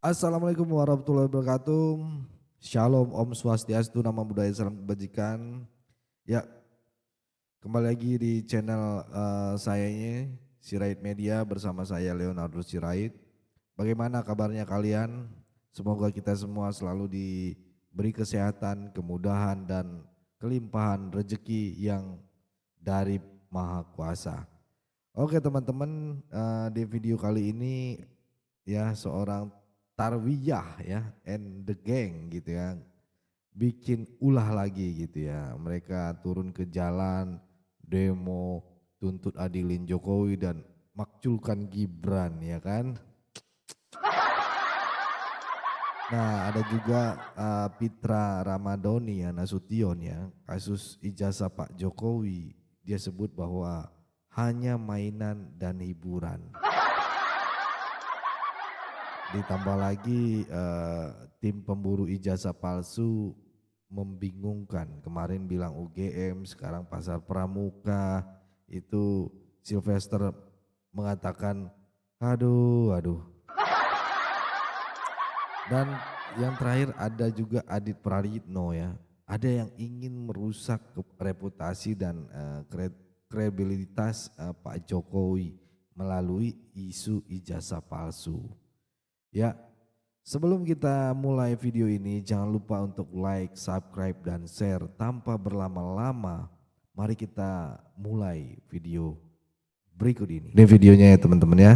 Assalamualaikum warahmatullahi wabarakatuh. Shalom, Om Swastiastu, nama budaya salam kebajikan. Ya, kembali lagi di channel saya ini, Sirait Media bersama saya Leonardo Sirait. Bagaimana kabarnya kalian? Semoga kita semua selalu diberi kesehatan, kemudahan dan kelimpahan rezeki yang dari Maha Kuasa. Oke teman-teman, di video kali ini ya seorang Tarwiyah ya and the gang gitu ya, bikin ulah lagi gitu ya. Mereka turun ke jalan demo tuntut adilin Jokowi dan makculkan Gibran ya kan. Nah ada juga Pitra Ramadhani ya Nasution ya, kasus ijazah Pak Jokowi, dia sebut bahwa hanya mainan dan hiburan. Ditambah lagi tim pemburu ijazah palsu membingungkan. Kemarin bilang UGM, sekarang Pasar Pramuka. Itu Sylvester mengatakan aduh. Dan yang terakhir ada juga Adit Prayitno ya. Ada yang ingin merusak reputasi dan kredibilitas Pak Jokowi melalui isu ijazah palsu. Ya, sebelum kita mulai video ini jangan lupa untuk like, subscribe dan share. Tanpa berlama-lama, mari kita mulai video berikut ini. Ini videonya ya teman-teman ya.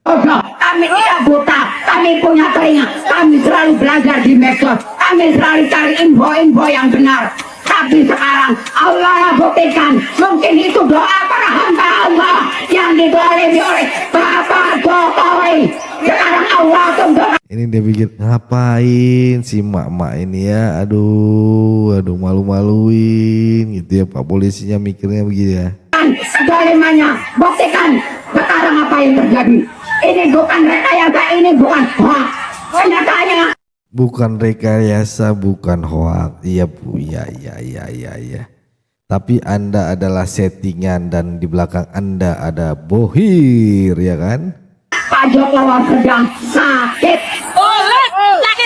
Kami tidak buta, kami punya telinga, kami selalu belajar di medsos, kami selalu cari info-info yang benar. Tapi sekarang Allah buktikan, mungkin itu doa para hamba Allah yang didolimi oleh Bapak Jokowi. Sekarang Allah doa. Ini dia bikin ngapain si mak-mak ini ya, aduh malu-maluin gitu ya, Pak polisinya mikirnya begini ya. Dolemannya, buktikan sekarang apa yang terjadi. Ini bukan rekayasa, ini bukan hoax. Kenyataannya Bukan rekayasa, bukan hoax. Iya Bu, iya. Tapi Anda adalah settingan dan di belakang Anda ada bohir ya kan? Pak Jokowi sedang sakit.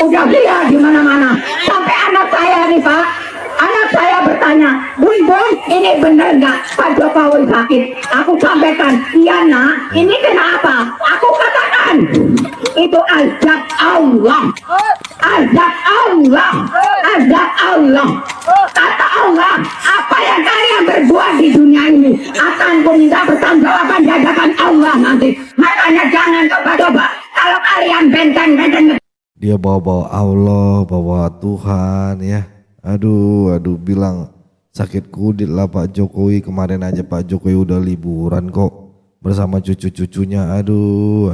Udah lihat di mana-mana. Sampai anak saya nih Pak, anak saya bertanya, Bun, ini benar nggak Pak Jokowi sakit? Aku sampaikan, iya nak, ini kenapa? Aku katakan, itu azab Allah. Azab Allah. Azab Allah. Kata Allah, apa yang kalian berbuat di dunia ini akan minta pertanggungjawaban di hadapan Allah nanti. Makanya jangan coba-coba kalau kalian benteng-benteng. Dia bawa-bawa Allah, bawa Tuhan ya. Aduh bilang sakit kudit lah Pak Jokowi. Kemarin aja Pak Jokowi udah liburan kok bersama cucu-cucunya. Aduh.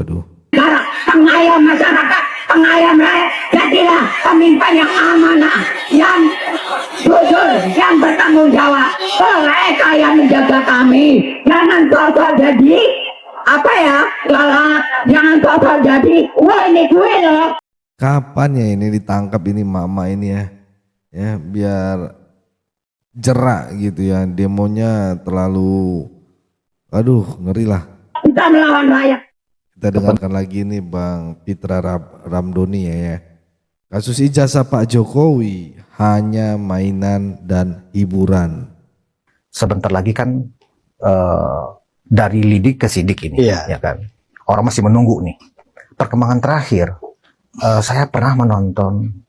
Sekarang pengayom masyarakat, pengayom rakyat, jadilah pemimpin yang amanah, yang jujur, yang bertanggung jawab. Mereka yang menjaga kami. Jangan soal jadi apa ya, galak. Jangan soal jadi, wah ini gue loh. Kapan ya ini ditangkap ini mama ini ya? Ya biar jerak gitu ya, demonya terlalu ngeri lah. Kita melawan rakyat. Kita dengarkan lagi nih Bang Pitra Ramadhani ya. Kasus ijazah Pak Jokowi hanya mainan dan hiburan. Sebentar lagi kan dari lidik ke sidik ini, ya kan. Orang masih menunggu nih. Perkembangan terakhir, saya pernah menonton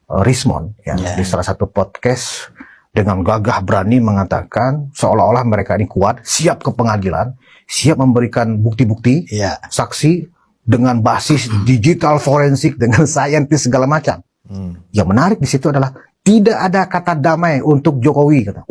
Rismon ya, di salah satu podcast dengan gagah berani mengatakan seolah-olah mereka ini kuat, siap ke pengadilan, siap memberikan bukti-bukti, saksi dengan basis digital forensik dengan saintis segala macam. Yang menarik di situ adalah tidak ada kata damai untuk Jokowi, kata.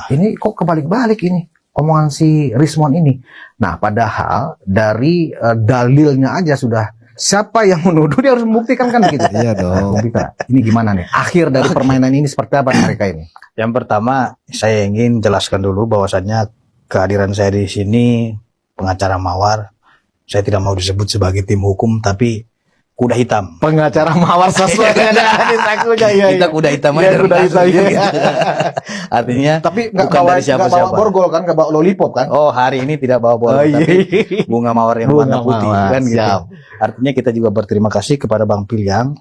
Ini kok kebalik-balik ini omongan si Rismon ini. Nah, padahal dari dalilnya aja sudah, siapa yang menuduh dia harus membuktikan kan gitu. Iya dong. Ini gimana nih? Akhir dari permainan ini seperti apa mereka ini? Yang pertama, saya ingin jelaskan dulu bahwasannya kehadiran saya di sini pengacara Mawar, saya tidak mau disebut sebagai tim hukum, tapi kuda hitam. Pengacara mawar sosmed Kita kuda hitam aja. kuda hitam, iya. Artinya Tapi nggak bukan bawa dari siapa-siapa. borgol kan, nggak bawa lollipop kan? Oh, hari ini tidak bawa bola, Oh, iya. tapi bunga mawar yang Bunga warna putih mawar, kan gitu. siap. Artinya kita juga berterima kasih kepada Bang Pilyang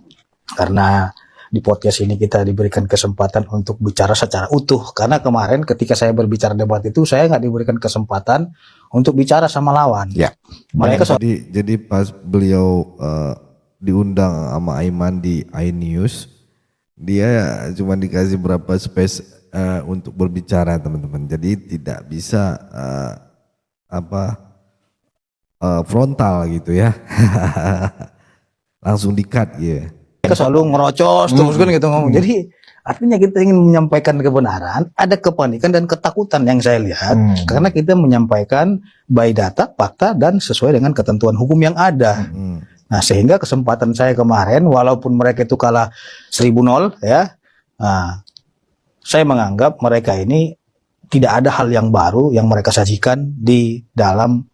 karena di podcast ini kita diberikan kesempatan untuk bicara secara utuh. Karena kemarin ketika saya berbicara debat itu saya nggak diberikan kesempatan untuk bicara sama lawan. Ya. Mereka Jadi pas beliau diundang sama Aiman di iNews, dia cuma dikasih berapa space untuk berbicara teman-teman. Jadi tidak bisa frontal gitu ya. Langsung di-cut ya. mereka selalu ngerocos terus kan gitu ngomong. Jadi artinya kita ingin menyampaikan kebenaran, ada kepanikan dan ketakutan yang saya lihat karena kita menyampaikan by data, fakta dan sesuai dengan ketentuan hukum yang ada. Nah, sehingga kesempatan saya kemarin walaupun mereka itu kalah 1000 ya. Nah, saya menganggap mereka ini tidak ada hal yang baru yang mereka sajikan di dalam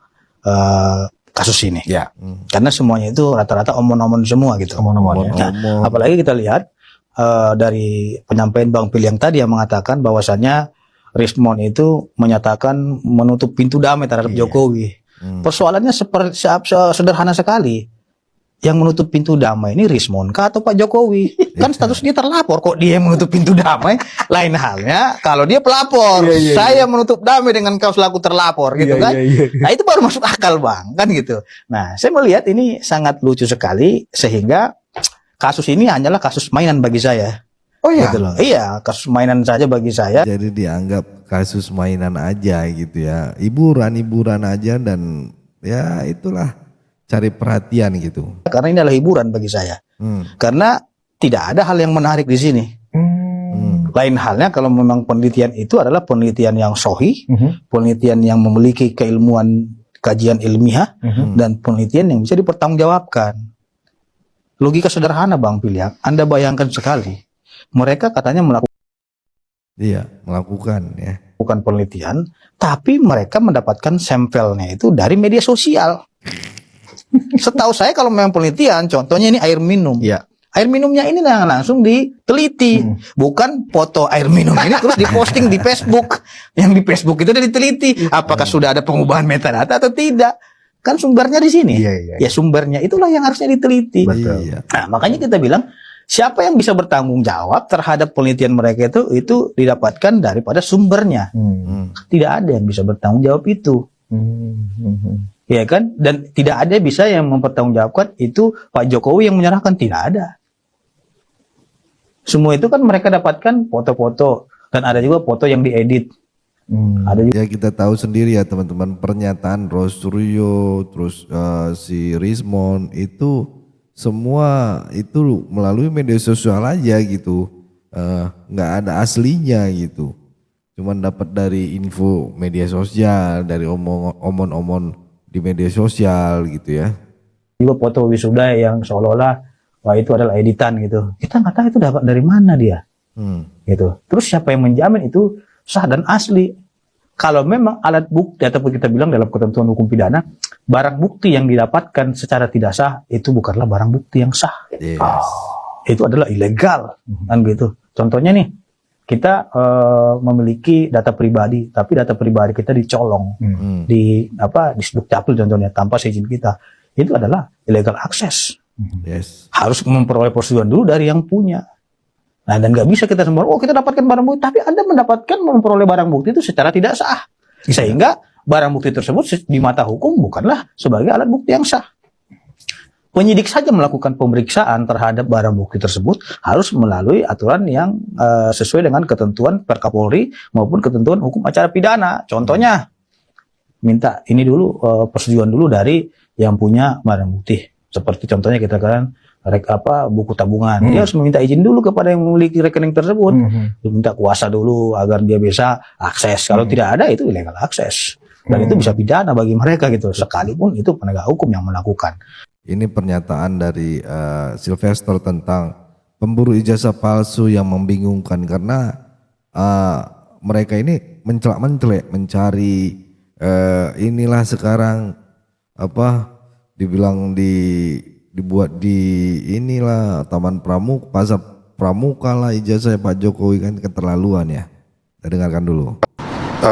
kasus ini. Ya. Karena semuanya itu rata-rata omon-omon semua gitu. Omon-omon. Nah, apalagi kita lihat dari penyampaian Bang Pilyang tadi yang mengatakan bahwasannya Rismon itu menyatakan menutup pintu damai terhadap Jokowi. Persoalannya sederhana sekali. Yang menutup pintu damai ini Rismon kah atau Pak Jokowi? Kan status dia terlapor, kok dia yang menutup pintu damai? Lain halnya kalau dia pelapor, saya menutup damai dengan kau selaku terlapor gitu kan? Nah, itu baru masuk akal Bang, kan gitu. Nah, saya melihat ini sangat lucu sekali sehingga kasus ini hanyalah kasus mainan bagi saya. Oh iya. Gitu loh. Iya, kasus mainan saja bagi saya. Jadi dianggap kasus mainan aja gitu ya. Hiburan aja dan ya itulah cari perhatian gitu. Karena ini adalah hiburan bagi saya. Karena tidak ada hal yang menarik di sini. Lain halnya kalau memang penelitian itu adalah penelitian yang sahih, penelitian yang memiliki keilmuan kajian ilmiah, dan penelitian yang bisa dipertanggungjawabkan. Logika sederhana Bang Pilyang, Anda bayangkan sekali, mereka katanya melakukan ya. melakukan penelitian, tapi mereka mendapatkan sampelnya itu dari media sosial. Setahu saya kalau memang penelitian, contohnya ini air minum. Iya. Air minumnya ini yang langsung diteliti, bukan foto air minum ini terus diposting di Facebook. Yang di Facebook itu udah diteliti, apakah sudah ada pengubahan metadata atau tidak? Kan sumbernya di sini. Iya. Ya sumbernya itulah yang harusnya diteliti. Iya. Nah, makanya kita bilang siapa yang bisa bertanggung jawab terhadap penelitian mereka itu didapatkan daripada sumbernya. Tidak ada yang bisa bertanggung jawab itu. Ya kan? Dan tidak ada bisa yang mempertanggungjawabkan itu Pak Jokowi yang menyerahkan, tidak ada. Semua itu kan mereka dapatkan foto-foto dan ada juga foto yang diedit. Ada juga. Ya kita tahu sendiri ya teman-teman, pernyataan Rosuryo terus si Rismon itu semua itu melalui media sosial aja gitu, nggak ada aslinya gitu, cuman dapat dari info media sosial, dari omon-omon di media sosial gitu ya. Juga foto wisuda yang seolah-olah wah itu adalah editan gitu. Kita nggak tahu itu dapat dari mana dia. Gitu. Terus siapa yang menjamin itu sah dan asli? Kalau memang alat bukti ataupun kita bilang dalam ketentuan hukum pidana, barang bukti yang didapatkan secara tidak sah itu bukanlah barang bukti yang sah. Yes. Itu adalah ilegal kan gitu. Contohnya nih, kita memiliki data pribadi, tapi data pribadi kita dicolong di Dukcapil contohnya tanpa seizin kita, itu adalah illegal access. Yes. Harus memperoleh persetujuan dulu dari yang punya. Nah, dan nggak bisa kita semua, kita dapatkan barang bukti, tapi Anda memperoleh barang bukti itu secara tidak sah, sehingga barang bukti tersebut di mata hukum bukanlah sebagai alat bukti yang sah. Penyidik saja melakukan pemeriksaan terhadap barang bukti tersebut harus melalui aturan yang sesuai dengan ketentuan Perkapolri maupun ketentuan hukum acara pidana. Contohnya, minta ini dulu persetujuan dulu dari yang punya barang bukti. Seperti contohnya kita kan buku tabungan. Dia harus meminta izin dulu kepada yang memiliki rekening tersebut. Diminta kuasa dulu agar dia bisa akses. Kalau tidak ada itu illegal akses. Dan itu bisa pidana bagi mereka gitu. Sekalipun itu penegak hukum yang melakukan. Ini pernyataan dari Sylvester tentang pemburu ijazah palsu yang membingungkan karena mereka ini mencelak-mencelek mencari inilah sekarang dibilang di dibuat di inilah Taman Pramuka, Pasar Pramuka lah ijazah Pak Jokowi, kan keterlaluan ya. Kita dengarkan dulu.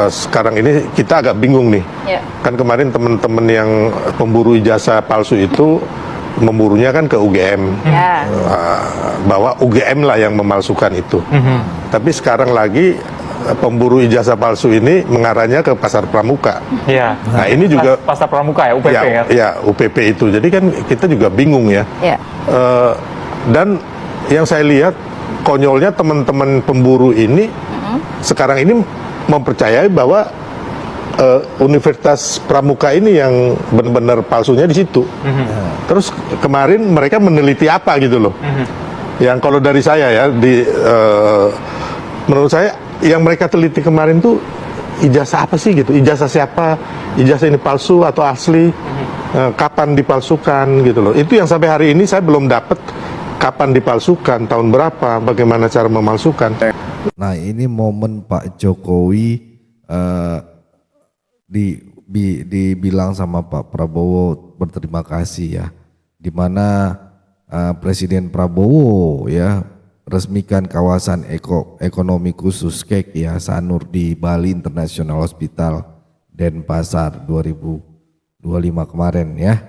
Sekarang ini kita agak bingung nih. Kan kemarin teman-teman yang pemburu ijazah palsu itu memburunya kan ke UGM. Bahwa UGM lah yang memalsukan itu. Tapi sekarang lagi pemburu ijazah palsu ini mengarahnya ke Pasar Pramuka. Iya. Nah, ini juga Pasar Pramuka ya, UPP ya. Ya, UPP itu. Jadi kan kita juga bingung ya. Dan yang saya lihat konyolnya teman-teman pemburu ini sekarang ini mempercayai bahwa Universitas Pramuka ini yang benar-benar palsunya di situ. Terus kemarin mereka meneliti apa gitu loh. Yang kalau dari saya ya, menurut saya yang mereka teliti kemarin tuh ijazah apa sih gitu, ijazah siapa, ijazah ini palsu atau asli, kapan dipalsukan gitu loh. Itu yang sampai hari ini saya belum dapat kapan dipalsukan, tahun berapa, bagaimana cara memalsukan. Nah, ini momen Pak Jokowi dibilang sama Pak Prabowo berterima kasih ya, dimana Presiden Prabowo ya resmikan kawasan ekonomi khusus KEK ya Sanur di Bali International Hospital Denpasar 2025 kemarin ya.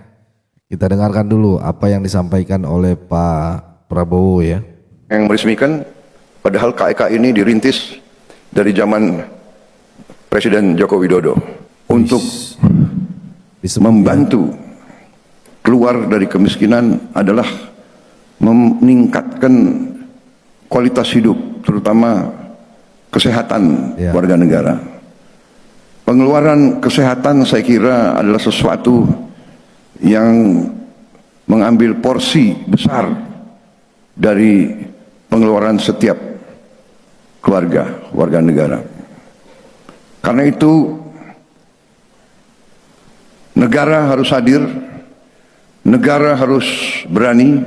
Kita dengarkan dulu apa yang disampaikan oleh Pak Prabowo ya. Yang meresmikan, padahal KEK ini dirintis dari zaman Presiden Joko Widodo untuk membantu keluar dari kemiskinan adalah meningkatkan kualitas hidup, terutama kesehatan warga negara. Pengeluaran kesehatan saya kira adalah sesuatu yang mengambil porsi besar dari pengeluaran setiap warga negara. Karena itu negara harus hadir, negara harus berani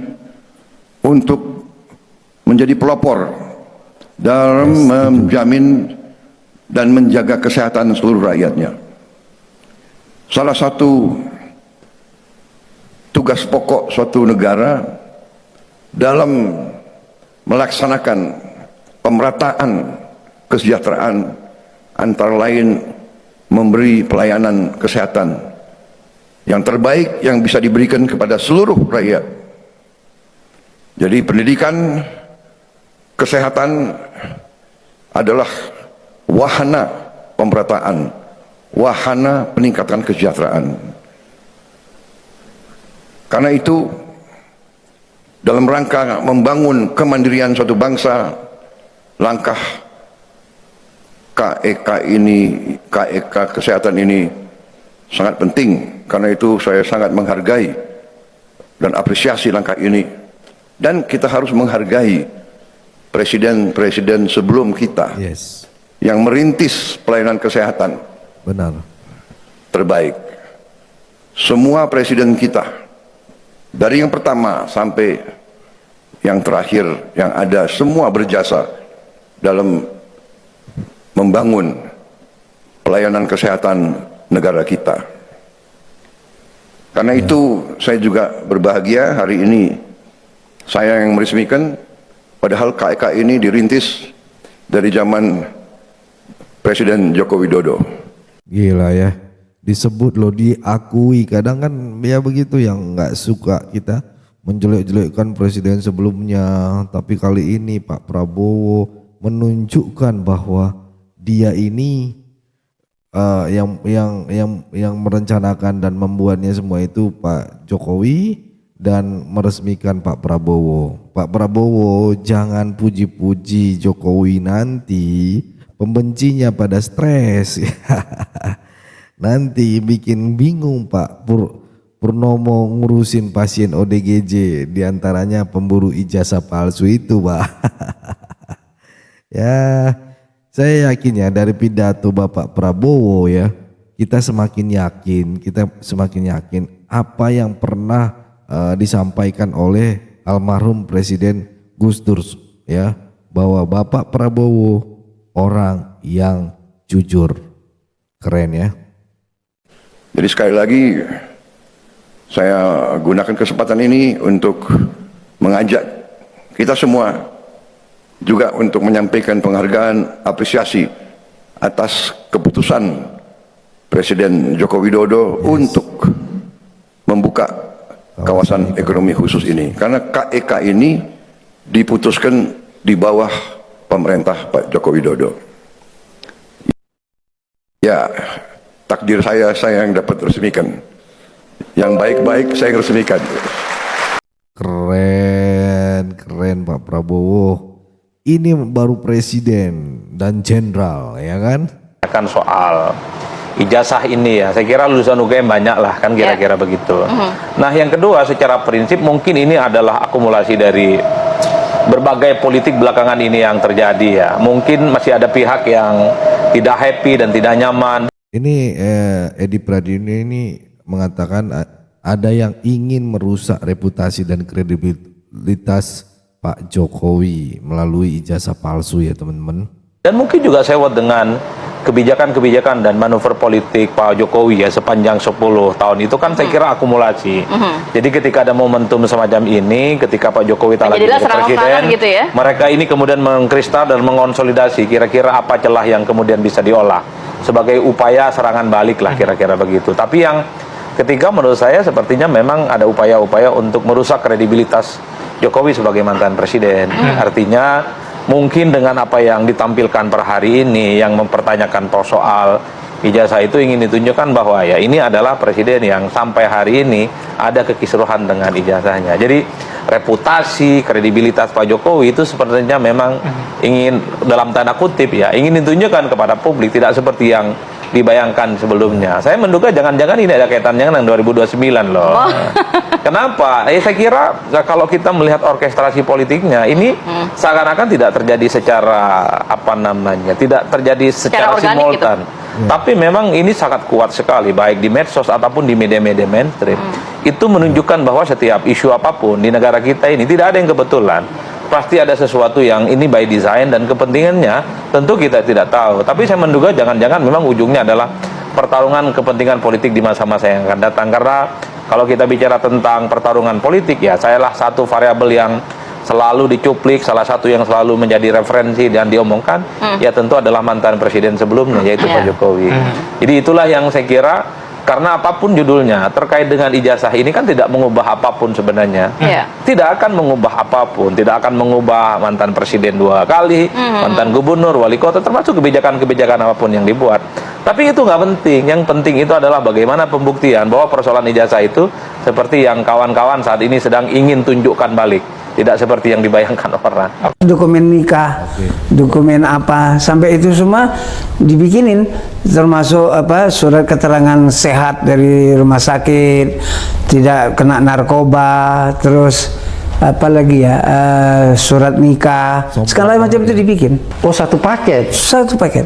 untuk menjadi pelopor dalam menjamin dan menjaga kesehatan seluruh rakyatnya. Salah satu tugas pokok suatu negara dalam melaksanakan pemerataan kesejahteraan antara lain memberi pelayanan kesehatan yang terbaik yang bisa diberikan kepada seluruh rakyat. Jadi pendidikan kesehatan adalah wahana pemerataan, wahana peningkatan kesejahteraan. Karena itu, dalam rangka membangun kemandirian suatu bangsa, langkah KEK kesehatan ini sangat penting. Karena itu saya sangat menghargai dan apresiasi langkah ini. Dan kita harus menghargai presiden-presiden sebelum kita yang merintis pelayanan kesehatan terbaik. Semua presiden kita, dari yang pertama sampai yang terakhir yang ada, semua berjasa dalam membangun pelayanan kesehatan negara kita. Karena itu saya juga berbahagia hari ini saya yang meresmikan, padahal KEK ini dirintis dari zaman Presiden Joko Widodo. Gila ya, disebut loh, diakui. Kadang kan ya begitu, yang nggak suka kita menjelek-jelekkan presiden sebelumnya, tapi kali ini Pak Prabowo menunjukkan bahwa dia ini yang merencanakan dan membuatnya semua itu Pak Jokowi, dan meresmikan Pak Prabowo. Pak Prabowo jangan puji-puji Jokowi, nanti pembencinya pada stres. Nanti bikin bingung Pak Purnomo ngurusin pasien ODGJ, diantaranya pemburu ijazah palsu itu Pak. Ya, saya yakin ya dari pidato Bapak Prabowo ya, kita semakin yakin apa yang pernah disampaikan oleh almarhum Presiden Gus Dur ya, bahwa Bapak Prabowo orang yang jujur. Keren ya. Jadi sekali lagi Saya gunakan kesempatan ini untuk mengajak kita semua juga untuk menyampaikan penghargaan apresiasi atas keputusan Presiden Joko Widodo untuk membuka kawasan ekonomi khusus ini. Karena KEK ini diputuskan di bawah pemerintah Pak Joko Widodo. Ya, takdir saya yang dapat resmikan. Yang baik-baik saya resmikan. Keren Pak Prabowo. Ini baru presiden dan jenderal, ya kan? Kan soal ijazah ini ya, saya kira lulusan UGM banyak lah kan kira-kira begitu. Nah yang kedua, secara prinsip mungkin ini adalah akumulasi dari berbagai politik belakangan ini yang terjadi ya. Mungkin masih ada pihak yang tidak happy dan tidak nyaman. Ini Edi Pradino ini mengatakan ada yang ingin merusak reputasi dan kredibilitas Pak Jokowi melalui ijazah palsu ya teman-teman. Dan mungkin juga sewot dengan kebijakan-kebijakan dan manuver politik Pak Jokowi ya sepanjang 10 tahun itu kan saya kira akumulasi. Jadi ketika ada momentum semacam ini, ketika Pak Jokowi tak lagi jadi presiden, gitu ya? mereka ini kemudian mengkristal dan mengonsolidasi kira-kira apa celah yang kemudian bisa diolah sebagai upaya serangan balik lah kira-kira begitu. Tapi yang ketiga menurut saya sepertinya memang ada upaya-upaya untuk merusak kredibilitas Jokowi sebagai mantan presiden. Artinya mungkin dengan apa yang ditampilkan per hari ini yang mempertanyakan soal ijazah itu ingin ditunjukkan bahwa ya ini adalah presiden yang sampai hari ini ada kekisruhan dengan ijazahnya. Jadi reputasi, kredibilitas Pak Jokowi itu sepertinya memang ingin dalam tanda kutip ya ingin ditunjukkan kepada publik, tidak seperti yang dibayangkan sebelumnya. Saya menduga jangan-jangan ini ada kaitannya dengan 2029 loh. Kenapa? Saya kira kalau kita melihat orkestrasi politiknya ini seakan-akan tidak terjadi secara apa namanya, tidak terjadi secara simultan. Gitu. Tapi memang ini sangat kuat sekali baik di medsos ataupun di media-media mainstream. Itu menunjukkan bahwa setiap isu apapun di negara kita ini tidak ada yang kebetulan. Pasti ada sesuatu yang ini by design dan kepentingannya tentu kita tidak tahu. Tapi saya menduga jangan-jangan memang ujungnya adalah pertarungan kepentingan politik di masa-masa yang akan datang. Karena kalau kita bicara tentang pertarungan politik ya, sayalah satu variabel yang selalu dicuplik, salah satu yang selalu menjadi referensi dan diomongkan ya tentu adalah mantan presiden sebelumnya yaitu Pak Jokowi. Jadi itulah yang saya kira, karena apapun judulnya terkait dengan ijazah ini kan tidak mengubah apapun sebenarnya. Tidak akan mengubah apapun, tidak akan mengubah mantan presiden 2 kali, mantan gubernur, wali kota, termasuk kebijakan-kebijakan apapun yang dibuat. Tapi itu nggak penting. Yang penting itu adalah bagaimana pembuktian bahwa persoalan ijazah itu seperti yang kawan-kawan saat ini sedang ingin tunjukkan balik. Tidak seperti yang dibayangkan orang. Dokumen nikah, dokumen apa, sampai itu semua dibikinin, termasuk apa surat keterangan sehat dari rumah sakit, tidak kena narkoba, terus apa lagi ya, surat nikah, segala macam itu dibikin. Oh, satu paket. Satu paket.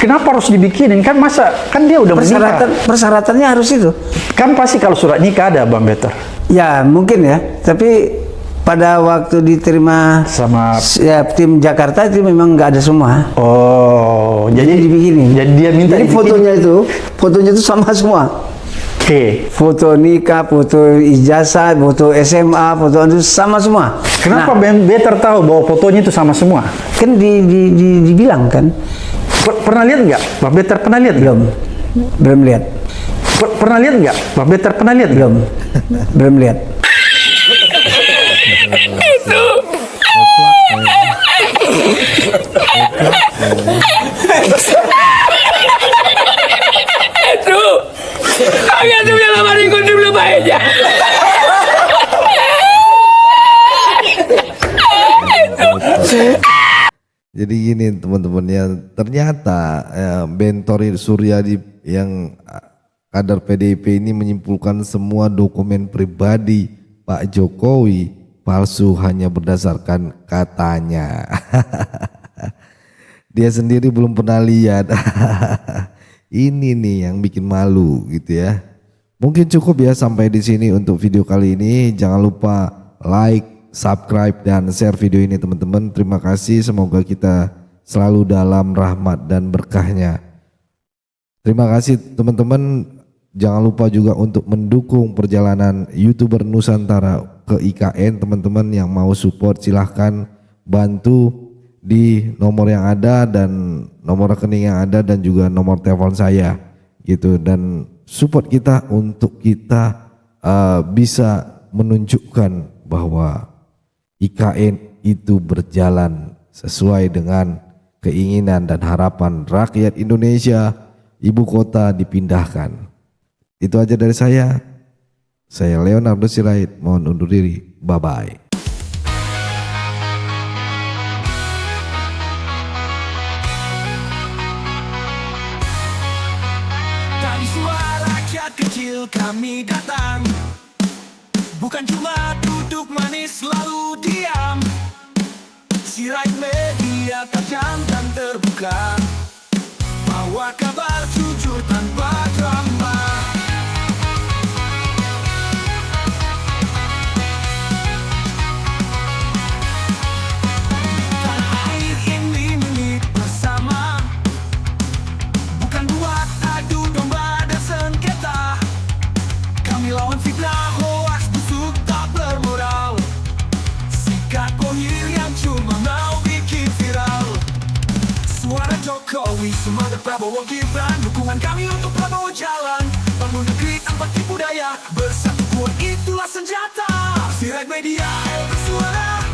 Kenapa harus dibikinin? Kan masa kan dia udah menikah. Persyaratannya harus itu. Kan pasti kalau surat nikah ada, Bang Better. Ya mungkin ya, tapi pada waktu diterima sama ya, tim Jakarta itu memang nggak ada semua. Oh, jadi dibikinin. Jadi dia minta jadi fotonya itu sama semua. Oke. Foto nikah, foto ijazah, foto SMA, foto itu sama semua. Kenapa Better tahu bahwa fotonya itu sama semua? Kan dibilang kan. Pernah lihat nggak? Bang Better pernah lihat? Belum lihat. Pernah lihat nggak? Bang Better pernah lihat? Belum lihat. Jadi gini teman-teman ya, ternyata Bentori Suryadi yang kader PDIP ini menyimpulkan semua dokumen pribadi Pak Jokowi palsu hanya berdasarkan katanya. Dia sendiri belum pernah lihat. Ini nih yang bikin malu gitu ya. Mungkin cukup ya sampai di sini untuk video kali ini. Jangan lupa like, subscribe dan share video ini teman-teman. Terima kasih, semoga kita selalu dalam rahmat dan berkahnya. Terima kasih teman-teman. Jangan lupa juga untuk mendukung perjalanan YouTuber Nusantara ke IKN. Teman-teman yang mau support silahkan bantu di nomor yang ada dan nomor rekening yang ada dan juga nomor telepon saya gitu, dan support kita untuk kita bisa menunjukkan bahwa IKN itu berjalan sesuai dengan keinginan dan harapan rakyat Indonesia. Ibu kota dipindahkan. Itu aja dari saya. Saya Leonardo Sirait, mohon undur diri. Bye bye. Dari suara rakyat kecil kami datang, bukan cuma duduk manis lalu diam. Sirait Media tajam dan terbuka, bawa kabar jujur tanpa drama. Tanah air ini milik bersama, bukan buat adu domba dan sengketa. Kami lawan fitnah, hoaks, busuk, tak bermoral. Sikap kohir yang cuma mau bikin viral. Suara Jokowi, semangat Prabowo Gibran, dukungan kami untuk Prabowo jalan. Bangun negeri tanpa tipu daya, bersatu kuat itulah senjata. Sirait Media, ayo bersuara.